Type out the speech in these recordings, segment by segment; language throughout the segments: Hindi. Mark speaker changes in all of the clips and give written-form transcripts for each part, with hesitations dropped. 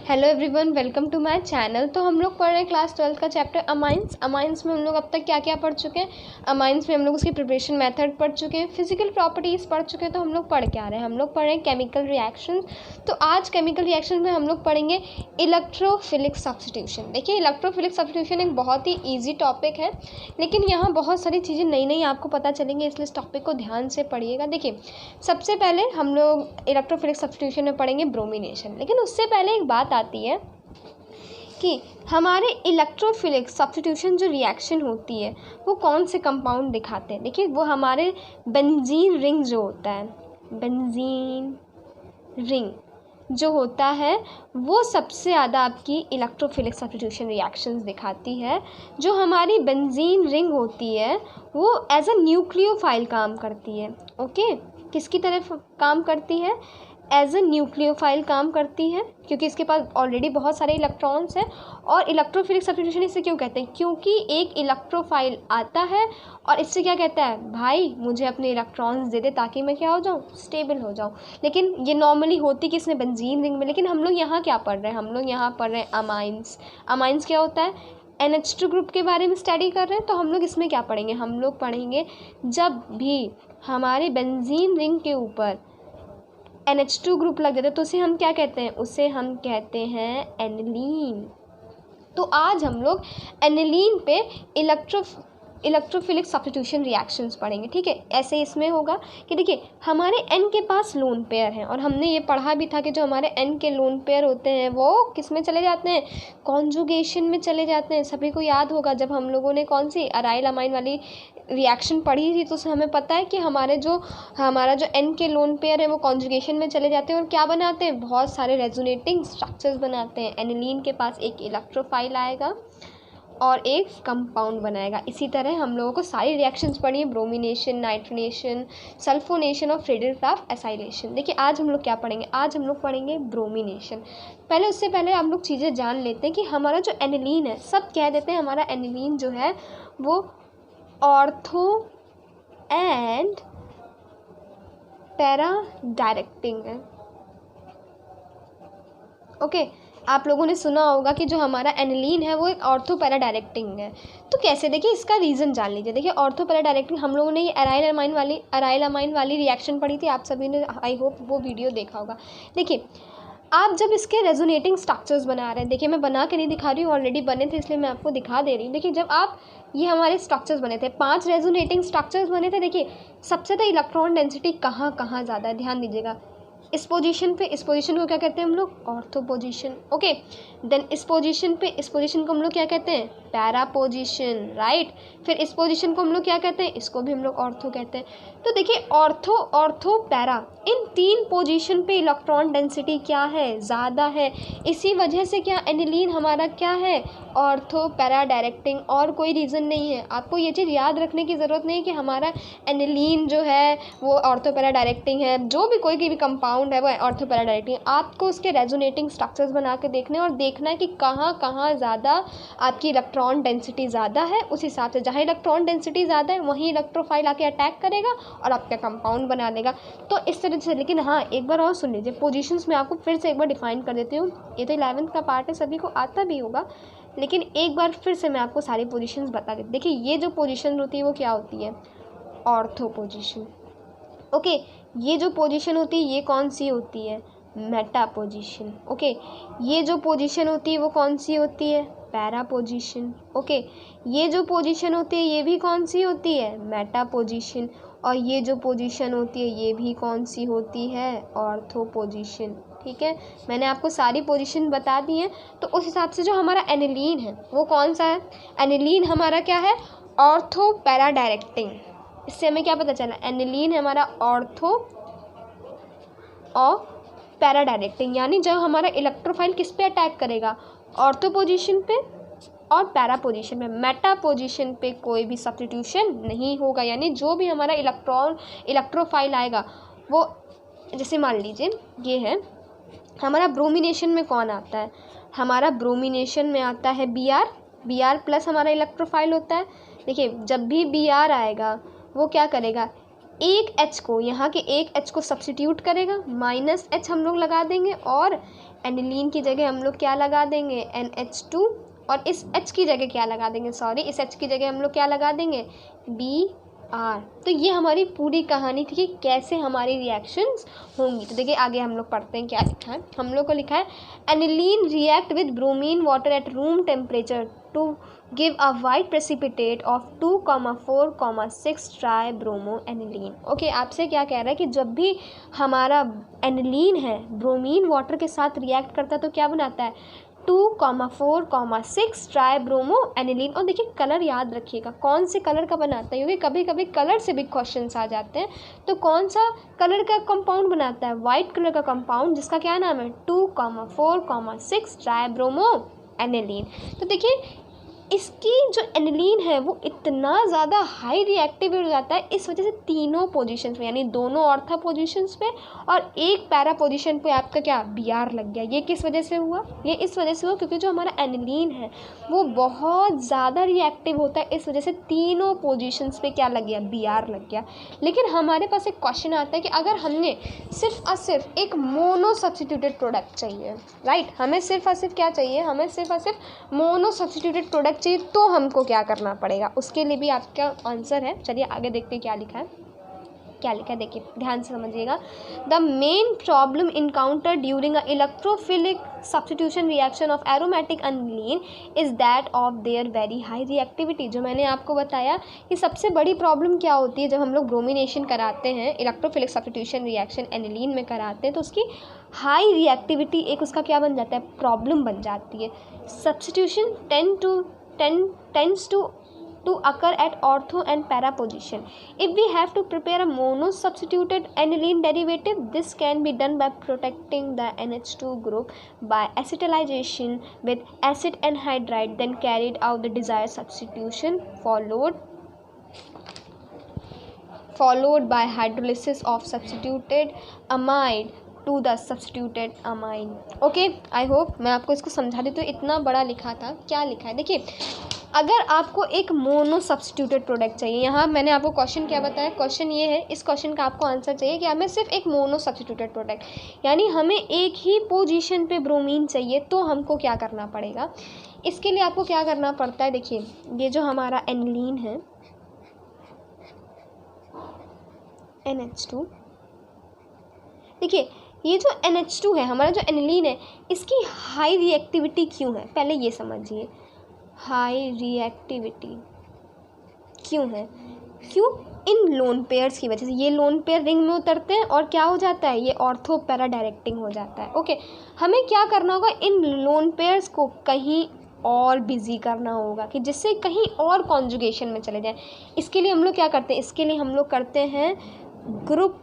Speaker 1: Hello everyone, welcome to my channel. तो हम लोग पढ़ रहे हैं क्लास 12 का चैप्टर अमाइंस। अमाइंस में हम लोग अब तक क्या क्या पढ़ चुके हैं। अमाइंस में हम लोग उसकी प्रिपरेशन मेथड पढ़ चुके हैं, फिजिकल प्रॉपर्टीज़ पढ़ चुके हैं। तो हम लोग पढ़ क्या रहे हैं, हम लोग पढ़ रहे हैं केमिकल रिएक्शन। तो आज केमिकल रिएक्शन में हम लोग पढ़ेंगे इलेक्ट्रोफिलिक सब्स्टिट्यूशन। देखिए, इलेक्ट्रोफिलिक सब्स्टिट्यूशन एक बहुत ही ईजी टॉपिक है, लेकिन यहाँ बहुत सारी चीज़ें नई नई आपको पता चलेंगी, इसलिए इस टॉपिक को ध्यान से पढ़िएगा। देखिए, सबसे पहले हम लोग इलेक्ट्रोफिलिक सब्स्टिट्यूशन में पढ़ेंगे ब्रोमिनेशन, लेकिन उससे पहले एक बात आती है कि हमारे इलेक्ट्रोफिलिक सब्स्टिट्यूशन जो रिएक्शन होती है वो कौन से कंपाउंड दिखाते हैं। देखिए, वो हमारे बेंजीन रिंग जो होता है, बेंजीन रिंग जो होता है वो सबसे ज़्यादा आपकी इलेक्ट्रोफिलिक सब्स्टिट्यूशन रिएक्शंस दिखाती है। जो हमारी बेंजीन रिंग होती है वो एज अ न्यूक्लियोफाइल काम करती है। ओके, किसकी तरफ काम करती है? एज अ न्यूक्लियोफाइल काम करती है, क्योंकि इसके पास ऑलरेडी बहुत सारे इलेक्ट्रॉन्स हैं। और इलेक्ट्रोफिलिक सब्स्टिट्यूशन इसे क्यों कहते हैं? क्योंकि एक इलेक्ट्रोफाइल आता है और इससे क्या कहता है, भाई मुझे अपने इलेक्ट्रॉन्स दे दे ताकि मैं क्या हो जाऊँ, स्टेबल हो जाऊँ। लेकिन ये नॉर्मली होती किसने? बेंजीन रिंग में। लेकिन हम लोग यहाँ क्या पढ़ रहे हैं? हम लोग यहाँ पढ़ रहे हैं अमाइंस। अमाइंस क्या होता है? NH2 ग्रुप के बारे में स्टडी कर रहे हैं। तो हम लोग इसमें क्या पढ़ेंगे? हम लोग पढ़ेंगे जब भी हमारे बेंजीन रिंग के ऊपर NH2 ग्रुप लग जाता है तो उसे हम क्या कहते हैं? उसे हम कहते हैं एनिलीन। तो आज हम लोग एनिलीन पे इलेक्ट्रोफिलिक सब्स्टिट्यूशन रिएक्शंस पढ़ेंगे। ठीक है, ऐसे इसमें होगा कि देखिए, हमारे N के पास लोन पेयर हैं और हमने ये पढ़ा भी था कि जो हमारे N के लोन पेयर होते हैं वो किस में चले जाते हैं? कॉन्जुगेशन में चले जाते हैं। सभी को याद होगा जब हम लोगों ने कौन सी अराइल अमाइन वाली रिएक्शन पढ़ी थी तो उससे हमें पता है कि हमारा जो N के लोन पेयर है वो कॉन्जुगेशन में चले जाते हैं और क्या बनाते हैं? बहुत सारे रेजोनेटिंग स्ट्रक्चर्स बनाते हैं। एनिलीन के पास एक इलेक्ट्रोफाइल आएगा और एक कंपाउंड बनाएगा। इसी तरह हम लोगों को सारी रिएक्शंस पढ़ी है, ब्रोमिनेशन, नाइट्रोनेशन, सल्फोनेशन और फ्रेडरक्राफ्ट एसाइलेशन। देखिए, आज हम लोग क्या पढ़ेंगे? आज हम लोग पढ़ेंगे ब्रोमिनेशन। उससे पहले हम लोग चीज़ें जान लेते हैं कि हमारा जो एनिलीन है, सब कह देते हैं हमारा एनिलीन जो है वो ऑर्थो एंड पैरा डायरेक्टिंग है। ओके, आप लोगों ने सुना होगा कि जो हमारा एनिलीन है वो एक ऑर्थो पैरा डायरेक्टिंग है। तो कैसे? देखिए, इसका रीज़न जान लीजिए। देखिए, ऑर्थो पैरा डायरेक्टिंग हम लोगों ने ये अराइल अमाइन वाली रिएक्शन पढ़ी थी, आप सभी ने आई होप वो वीडियो देखा होगा। देखिए, आप जब इसके रेजोनेटिंग स्ट्रक्चर्स बना रहे हैं, देखिए मैं बना के नहीं दिखा रही हूँ, ऑलरेडी बने थे इसलिए मैं आपको दिखा दे रही हूँ। देखिए, जब आप ये हमारे स्ट्रक्चर्स बने थे, 5 रेजोनेटिंग स्ट्रक्चर्स बने थे। देखिए, सबसे ज़्यादा इलेक्ट्रॉन डेंसिटी कहाँ कहाँ ज़्यादा है, ध्यान दीजिएगा। इस पोजीशन पे, इस पोजीशन को क्या कहते हैं हम लोग? Ortho position. ओके, देन इस पोजीशन पे, इस पोजीशन को हम लोग क्या कहते हैं? Para position, right. फिर इस पोजीशन को हम लोग क्या कहते हैं? इसको भी हम लोग ऑर्थो कहते हैं। तो देखिए, ऑर्थो, ऑर्थो, पैरा, इन 3 पोजीशन पे इलेक्ट्रॉन डेंसिटी क्या है? ज़्यादा है। इसी वजह से क्या एनिलीन हमारा क्या है? ऑर्थो पैरा डायरेक्टिंग, और कोई रीज़न नहीं है। आपको ये चीज़ याद रखने की ज़रूरत नहीं है कि हमारा एनिलीन जो है वो ऑर्थो पैरा डायरेक्टिंग है। जो भी कोई भी कंपाउंड है वो ऑर्थो पैरा डायरेक्टिंग। आपको उसके रेजोनेटिंग स्ट्रक्चर्स बना के देखने और देखना है कि कहाँ कहाँ ज़्यादा आपकी इलेक्ट्रॉन डेंसिटी ज़्यादा है। उस हिसाब से जहाँ इलेक्ट्रॉन डेंसिटी ज़्यादा है वहीं इलेक्ट्रोफाइल आके अटैक करेगा और आपका कंपाउंड बना लेगा। तो इस तरह से। लेकिन हाँ, एक बार और सुन लीजिए, पोजीशंस में आपको फिर से एक बार डिफाइन कर देती हूँ। ये तो 11th का पार्ट है, सभी को आता भी होगा, लेकिन एक बार फिर से मैं आपको सारी पोजीशंस बता देती। देखिए, ये जो पोजीशन होती है वो क्या होती है? Ortho position. ओके, ये जो पोजीशन होती है ये कौन सी होती है? Meta position. ओके, ये जो पोजीशन होती है वो कौन सी होती है? Para position. ओके, ये जो पोजीशन होती है ये भी कौन सी होती है? Meta position. और ये जो पोजीशन होती है ये भी कौन सी होती है? Ortho position. ठीक है, मैंने आपको सारी पोजीशन बता दी हैं। तो उस हिसाब से जो हमारा एनिलीन है वो कौन सा है? एनिलीन हमारा क्या है? Ortho para directing. इससे हमें क्या पता चला? एनिलीन हमारा ऑर्थो और पैरा डायरेक्टिंग, यानी जब हमारा इलेक्ट्रोफाइल किस पे अटैक करेगा? ऑर्थो पोजीशन पे और पैरा पोजीशन पे। मेटा पोजीशन पे कोई भी सब्स्टिट्यूशन नहीं होगा, यानी जो भी हमारा इलेक्ट्रोफाइल आएगा वो, जैसे मान लीजिए ये है हमारा ब्रोमिनेशन में कौन आता है? हमारा ब्रोमिनेशन में आता है Br प्लस हमारा इलेक्ट्रोफाइल होता है। देखिए, जब भी Br आएगा वो क्या करेगा? एक H को, यहाँ के एक H को सब्स्टिट्यूट करेगा, -H हम लोग लगा देंगे और एनिलीन की जगह हम लोग क्या लगा देंगे, NH2, और इस H की जगह क्या लगा देंगे, सॉरी इस H की जगह हम लोग क्या लगा देंगे, Br। तो ये हमारी पूरी कहानी थी कि कैसे हमारी रिएक्शंस होंगी। तो देखिए आगे हम लोग पढ़ते हैं क्या लिखा है। हम लोग को लिखा है aniline react with bromine water at room temperature to give a white precipitate of 2,4,6 tribromoaniline. Okay, आपसे क्या कह रहा है कि जब भी हमारा एनिलीन है ब्रोमीन वाटर के साथ रिएक्ट करता है तो क्या बनाता है, 2,4,6 ट्राई ब्रोमो एनिलीन। और देखिए कलर याद रखिएगा कौन से कलर का बनाता है, क्योंकि कभी कभी कलर से भी क्वेश्चंस आ जाते हैं। तो कौन सा कलर का कंपाउंड बनाता है, वाइट कलर का कंपाउंड, जिसका क्या नाम है, 2,4,6 ट्राई ब्रोमो एनिलीन। तो देखिए इसकी जो एनिलीन है वो इतना ज़्यादा हाई रिएक्टिव हो जाता है, इस वजह से तीनों पोजीशंस पे, यानी दोनों ऑर्था पोजीशंस पे और एक पैरा पोजीशन पे आपका क्या, Br लग गया। ये किस वजह से हुआ, ये इस वजह से हुआ क्योंकि जो हमारा एनिलीन है वो बहुत ज़्यादा रिएक्टिव होता है, इस वजह से तीनों पोजीशंस पे क्या लग गया, Br लग गया। लेकिन हमारे पास एक क्वेश्चन आता है कि अगर हमने सिर्फ और सिर्फ एक मोनो सब्स्टिट्यूटेड प्रोडक्ट चाहिए, राइट, हमें सिर्फ और सिर्फ क्या चाहिए, हमें सिर्फ और सिर्फ मोनो सब्स्टिट्यूटेड प्रोडक्ट चाहिए, तो हमको क्या करना पड़ेगा, उसके लिए भी आपका आंसर है। चलिए आगे देखते हैं क्या लिखा है, क्या लिखा है देखिए ध्यान से समझिएगा। The main problem encounter during a electrophilic substitution reaction of aromatic aniline is that of their very high reactivity. जो मैंने आपको बताया कि सबसे बड़ी प्रॉब्लम क्या होती है जब हम लोग ब्रोमिनेशन कराते हैं, इलेक्ट्रोफिलिक सब्स्टिट्यूशन रिएक्शन एनिलीन में कराते हैं, तो उसकी हाई रिएक्टिविटी एक उसका क्या बन जाता है, प्रॉब्लम बन जाती है। Substitution tends to occur at ortho and para position. If we have to prepare a mono substituted aniline derivative, this can be done by protecting the NH2 group by acetylation with acid anhydride, then carried out the desired substitution followed by hydrolysis of substituted amide to the substituted amine. Okay, I hope मैं आपको इसको समझा देती हूँ। इतना बड़ा लिखा था, क्या लिखा है देखिए, अगर आपको एक मोनो सब्स्टिट्यूटेड प्रोडक्ट चाहिए, यहाँ मैंने आपको क्वेश्चन क्या बताया, क्वेश्चन ये है, इस क्वेश्चन का आपको आंसर चाहिए कि हमें सिर्फ एक मोनो सब्स्टिट्यूटेड प्रोडक्ट, यानी हमें एक ही पोजीशन पे ब्रोमीन चाहिए, तो हमको क्या करना पड़ेगा, इसके लिए आपको क्या करना पड़ता है। देखिए ये जो हमारा एनिलीन है NH2, देखिए ये जो NH2 है, हमारा जो एनिलीन है, इसकी हाई रिएक्टिविटी क्यों है, पहले ये समझिए, हाई रिएक्टिविटी क्यों है, क्यों, इन लोन पेयर्स की वजह से। ये लोन पेयर रिंग में उतरते हैं और क्या हो जाता है, ये ऑर्थो पैरा डायरेक्टिंग हो जाता है। ओके, हमें क्या करना होगा, इन लोन पेयर्स को कहीं और बिजी करना होगा कि जिससे कहीं और कॉन्जुगेशन में चले जाए। इसके लिए हम लोग क्या करते हैं, इसके लिए हम लोग करते हैं ग्रुप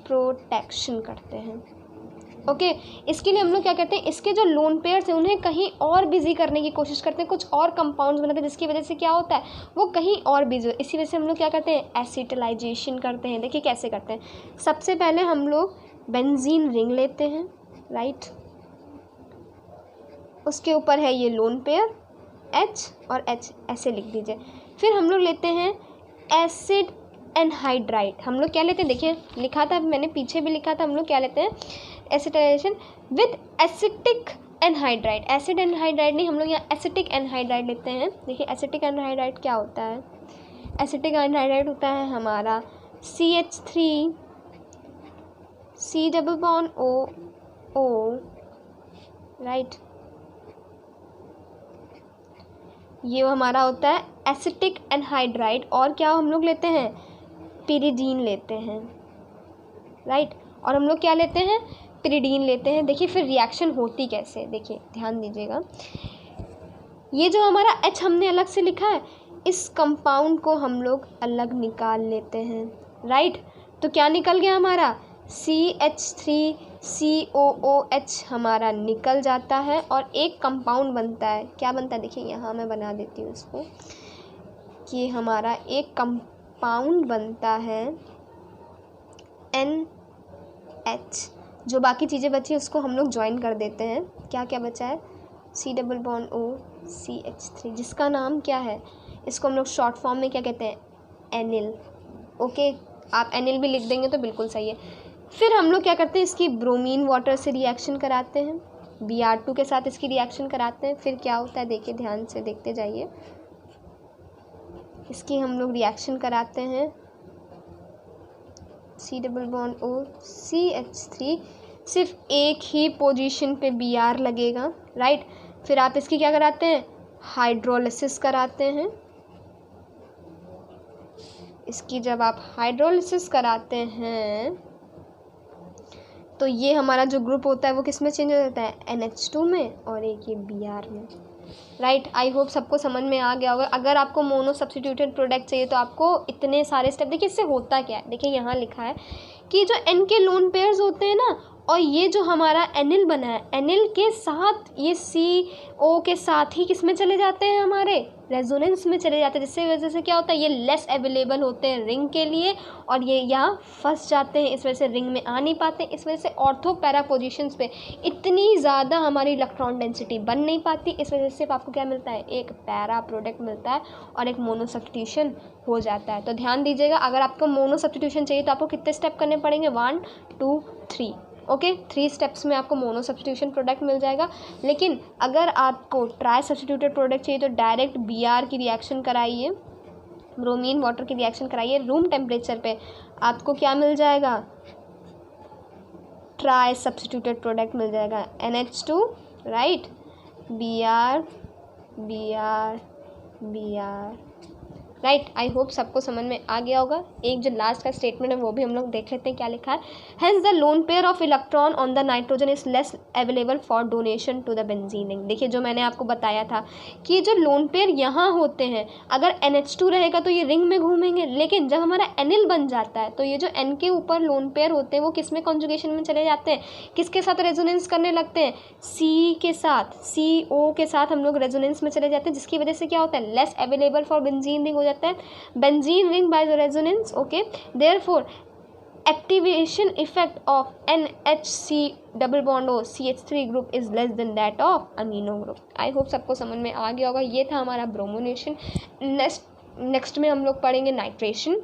Speaker 1: प्रोटेक्शन करते हैं। ओके, इसके लिए हम लोग क्या करते हैं, इसके जो लोन पेयर्स हैं उन्हें कहीं और बिजी करने की कोशिश करते हैं, कुछ और कंपाउंड्स बनाते हैं, जिसकी वजह से क्या होता है, वो कहीं और बिजी हो। इसी वजह से हम लोग क्या करते हैं, एसिटिलाइजेशन करते हैं। देखिए कैसे करते हैं, सबसे पहले हम लोग बेंजीन रिंग लेते हैं, राइट, उसके ऊपर है ये लोन पेयर H और H, ऐसे लिख दीजिए। फिर हम लोग लेते हैं एसिड एनहाइड्राइड, हम लोग क्या लेते हैं, देखिए लिखा था मैंने, पीछे भी लिखा था, हम लोग क्या लेते हैं, acetylation with acetic anhydride, acid anhydride नहीं, हम लोग यहाँ एसिटिक एनहाइड्राइड लेते हैं। देखिए एसिटिक एनहाइड्राइड क्या होता है, एसिटिक एनहाइड्राइड होता है हमारा CH3 C double bond O, right, ये हमारा होता है एसिटिक एनहाइड्राइड। और क्या हम लोग लेते हैं, पिरिडीन लेते हैं, राइट, और हम लोग क्या लेते हैं, पिरिडीन लेते हैं। देखिए फिर रिएक्शन होती कैसे, देखिए ध्यान दीजिएगा, ये जो हमारा H हमने अलग से लिखा है, इस कंपाउंड को हम लोग अलग निकाल लेते हैं, राइट, तो क्या निकल गया हमारा CH3COOH हमारा निकल जाता है और एक कंपाउंड बनता है, क्या बनता है, देखिए यहाँ मैं बना देती हूँ इसको, कि हमारा एक कंपाउंड बनता है NH। जो बाकी चीज़ें बची उसको हम लोग ज्वाइन कर देते हैं, क्या क्या बचा है, C double bond O CH3, जिसका नाम क्या है, इसको हम लोग शॉर्ट फॉर्म में क्या कहते हैं, एनिल। ओके, आप एनिल भी लिख देंगे तो बिल्कुल सही है। फिर हम लोग क्या करते हैं, इसकी ब्रोमीन वाटर से रिएक्शन कराते हैं, Br2 के साथ इसकी रिएक्शन कराते हैं। फिर क्या होता है देखिए, ध्यान से देखते जाइए। इसकी हम लोग रिएक्शन कराते हैं, C double bond O CH3, सिर्फ एक ही पोजीशन पे Br लगेगा, राइट। फिर आप इसकी क्या कराते हैं, हाइड्रोलिसिस कराते हैं। इसकी जब आप हाइड्रोलिसिस कराते हैं तो ये हमारा जो ग्रुप होता है वो किस में चेंज हो जाता है, NH2 में, और एक ये Br में, राइट। आई होप सबको समझ में आ गया होगा। अगर आपको मोनो सब्स्टिट्यूटेड प्रोडक्ट चाहिए तो आपको इतने सारे स्टेप, देखिए इससे होता क्या है, देखिए यहाँ लिखा है कि जो N के लोन पेयर्स होते हैं ना, और ये जो हमारा एनिल बना है, एनिल के साथ ये CO के साथ ही किस में चले जाते हैं, हमारे रेजोनेंस में चले जाते हैं, जिससे वजह से क्या होता है, ये लेस अवेलेबल होते हैं रिंग के लिए और ये यहाँ फंस जाते हैं, इस वजह से रिंग में आ नहीं पाते। इस वजह से ऑर्थो पैरा पोजिशंस पे इतनी ज़्यादा हमारी इलेक्ट्रॉन डेंसिटी बन नहीं पाती। इस वजह से सिर्फ आपको क्या मिलता है, एक पैरा प्रोडक्ट मिलता है और एक मोनो सब्स्टिट्यूशन हो जाता है। तो ध्यान दीजिएगा, अगर आपको मोनो सब्स्टिट्यूशन चाहिए तो आपको कितने स्टेप करने पड़ेंगे, 1 2 3, ओके 3 स्टेप्स में आपको मोनो सब्स्टिट्यूशन प्रोडक्ट मिल जाएगा। लेकिन अगर आपको ट्राई सब्स्टिट्यूटेड प्रोडक्ट चाहिए तो डायरेक्ट Br की रिएक्शन कराइए, ब्रोमीन वाटर की रिएक्शन कराइए, रूम टेम्परेचर पे आपको क्या मिल जाएगा, ट्राई सब्स्टिट्यूटेड प्रोडक्ट मिल जाएगा, NH2, right, Br Br Br, right. I hope सबको समझ में आ गया होगा। एक जो लास्ट का स्टेटमेंट है वो भी हम लोग देख लेते हैं क्या लिखा है। Hence the lone pair of electron on the nitrogen is less available for donation to the benzene ring. देखिए जो मैंने आपको बताया था कि जो लोन पेयर यहाँ होते हैं, अगर NH2 रहेगा तो ये रिंग में घूमेंगे, लेकिन जब हमारा एनिल बन जाता है तो ये जो N के ऊपर लोन पेयर होते हैं वो किस में कॉन्जुगेशन में चले जाते हैं, किसके साथ रेजोनेंस करने लगते हैं, C के साथ, CO के साथ हम लोग रेजोनेंस में चले जाते हैं, जिसकी वजह से क्या होता है, less available for benzene ring हो जाता है, benzene ring by the resonance, okay. Therefore activation effect of NHC double bond O CH3 group is less than that of amino group. I hope सबको समझ में आ गया होगा। ये था हमारा ब्रोमोनेशन। नेक्स्ट में हम लोग पढ़ेंगे नाइट्रेशन।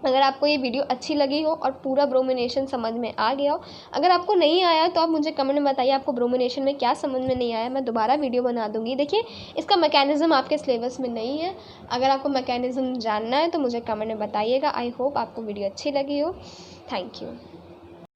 Speaker 1: अगर आपको ये वीडियो अच्छी लगी हो और पूरा ब्रोमिनेशन समझ में आ गया हो, अगर आपको नहीं आया तो आप मुझे कमेंट में बताइए आपको ब्रोमिनेशन में क्या समझ में नहीं आया, मैं दोबारा वीडियो बना दूंगी। देखिए इसका मैकेनिज़्म आपके सिलेबस में नहीं है, अगर आपको मैकेनिज़्म जानना है तो मुझे कमेंट में बताइएगा। आई होप आपको वीडियो अच्छी लगी हो। Thank you.